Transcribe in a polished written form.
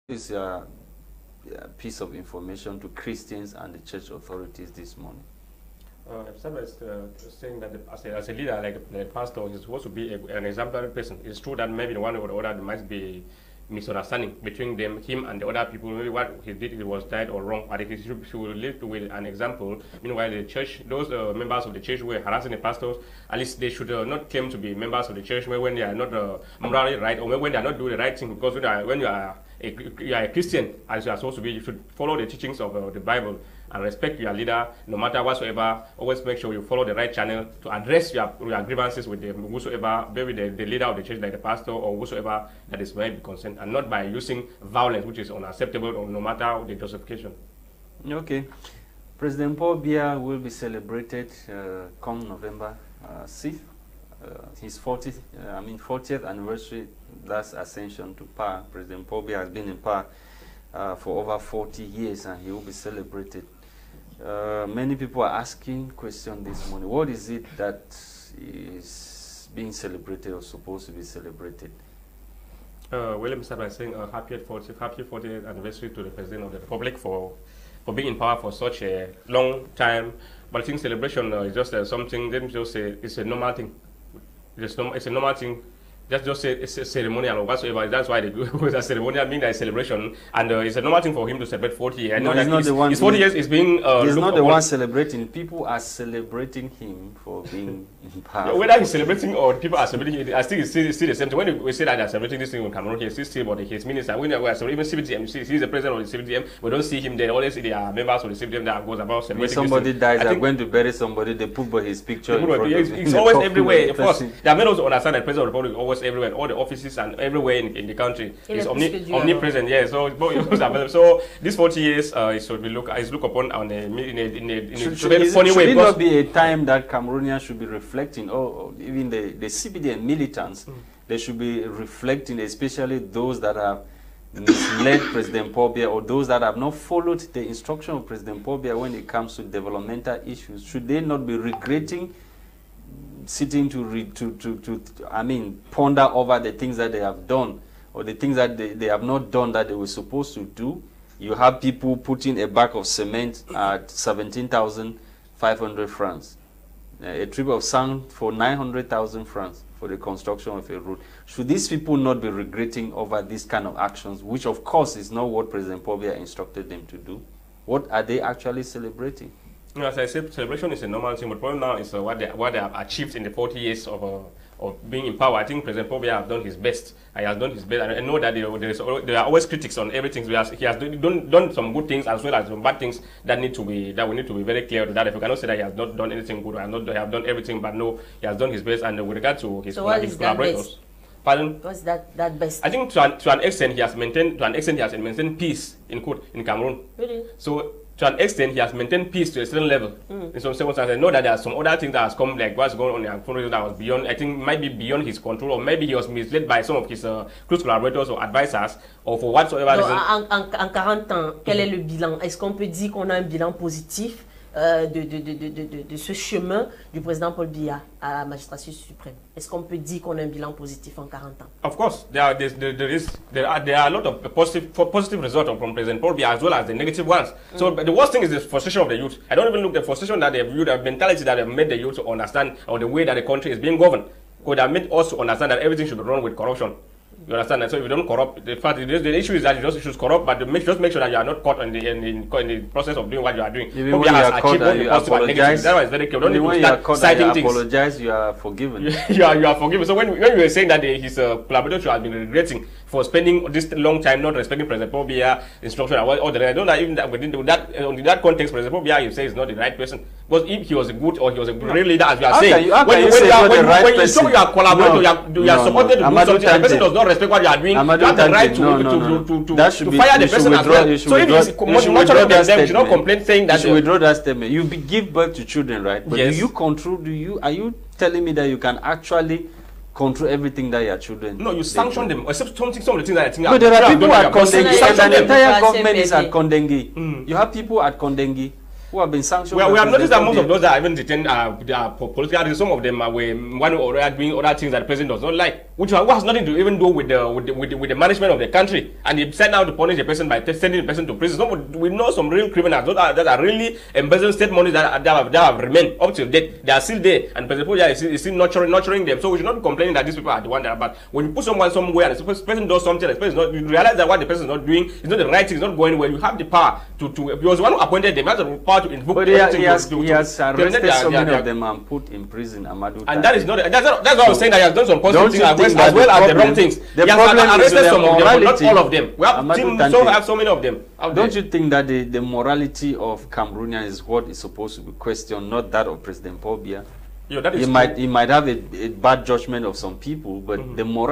is a piece of information to Christians and the church authorities this morning? Somebody is saying that as a leader, like the pastor, is supposed to be an exemplary person. It's true that maybe one or the other there might be misunderstanding between him and the other people. Maybe what he did it was right or wrong, but he should lead with an example. Meanwhile, the church, those members of the church who were harassing the pastors, at least they should not claim to be members of the church when they are not morally right, or when they are not doing the right thing. Because when you are a Christian, as you are supposed to be, you should follow the teachings of the Bible and respect your leader, no matter whatsoever. Always make sure you follow the right channel to address your grievances with whosoever, maybe the leader of the church, like the pastor or whosoever that is may be concerned, and not by using violence, which is unacceptable, or no matter the justification. Okay. President Paul Biya will be celebrated come November 6th. His 40th anniversary, that's ascension to power. President Paul Biya has been in power for over 40 years, and he will be celebrated. Many people are asking questions this morning. What is it that is being celebrated or supposed to be celebrated? William started by saying happy 40th anniversary to the President of the Republic for being in power for such a long time. But I think celebration is just something, let me just say, it's a normal thing. It's a normal thing. Just say it's a ceremonial or whatsoever. That's why they do it. A ceremonial means a celebration, and it's a normal thing for him to celebrate 40 years. I know that his 40 years is being. He's not the one celebrating. People are celebrating him for being in power. Whether he's celebrating or people are celebrating, I think it's still the same thing. When we say that they're celebrating this thing in Cameroon, he's still about his minister. When we are celebrating CBDM, he's the president of the CBDM. We don't see him there. Always see there are members of the CBDM that goes about celebrating. When somebody dies, they're going to bury somebody. They put his picture. It's always everywhere. Of course, there are many also understand that president of the republic always everywhere. All the offices and everywhere in the country is omnipresent. Yeah, so these 40 years is looked upon on in a funny way. Should it not be a time that Cameroonians should be reflecting, or even the CBDM militants, they should be reflecting, especially those that have misled President Paul Biya, or those that have not followed the instruction of President Paul Biya when it comes to developmental issues? Should they not be regretting sitting to ponder over the things that they have done, or the things that they have not done that they were supposed to do? You have people putting a bag of cement at 17,500 francs, a trip of sand for 900,000 francs for the construction of a road. Should these people not be regretting over these kind of actions, which of course is not what President Paul Biya instructed them to do? What are they actually celebrating? As I said, celebration is a normal thing, but the problem now is what they have achieved in the 40 years of being in power. I think President Paul Biya has done his best. He has done his best. I know that there are always critics on everything. He has done some good things as well as some bad things that we need to be very clear to that. If we cannot say that he has not done anything good, he has done everything, but no, he has done his best. And with regard to his collaborators. Pardon? What's that best? I think to an extent he has maintained peace in Cameroon. Really? So to an extent, he has maintained peace to a certain level. In some circumstances, I know that there are some other things that has come, like what's going on in Cameroon, that was beyond, I think, might be beyond his control, or maybe he was misled by some of his close collaborators or advisors, or for whatsoever reason. En 40 ans, quel est le bilan? Est-ce qu'on peut dire qu'on a un bilan positif de ce chemin du président Paul Biya à la magistrature suprême? Est-ce qu'on peut dire qu'on a un bilan positif en 40 ans? Of course, there are a lot of positive results from President Paul Biya as well as the negative ones. So the worst thing is the frustration of the youth. I don't even look at the frustration that they've viewed, the mentality that have made the youth to understand, or the way that the country is being governed. Because they have made us to understand that everything should be run with corruption. You understand that? So if you don't corrupt, the issue is that you just should corrupt, but just make sure that you are not caught in the process of doing what you are doing. Even when you are caught and you apologize, that is very clear. Don't when you are caught and you apologize, you are forgiven. you are forgiven. So when you were saying that his collaborators have been regretting for spending this long time not respecting President Paul Biya instruction and all the rest, I don't know even that within that context, President Paul Biya, you say is not the right person. Because if he was a good or he was a great leader, as you are saying, when you show you are collaborating, you are supported to do something, the person does not respect what you are doing, you have the right to fire the person as well. So if he's mutually them, you should not complain saying that. You should withdraw that statement. You give birth to children, right? But do you control, are you telling me that you can actually control everything that your children? No, you sanction them, except some of the things that I think. No, there are people at Kondengi, and the entire government is at Kondengi. You have people at Kondengi who have been sanctioned. Well, we have noticed that most of those that are even detained are political. Some of them are one or other doing other things that the president does not like. which has nothing to even do with the management of the country, and he set out to punish the person by sending the person to prison. So we know some real criminals that are really embezzling state money that have remained up till date. They are still there, and President Pobia is still nurturing them. So we should not be complaining that these people are the one that are bad. When you put someone somewhere and the person does something, the person is not, you realize that what the person is not doing is not the right thing, it's not going well. You have the power to he was the one who appointed them. He has the power to invoke. But he has arrested so many of them and put in prison. Amadou. And that is not. That's what I was saying. That he has done some positive things as well as the wrong things. The he problem has arrested is some of them, but not morality. all of them. We have so many of them. Don't you think that the morality of Cameroonians is what is supposed to be questioned, not that of President Paul Biya? Yeah, that is he might have a bad judgment of some people, but the morality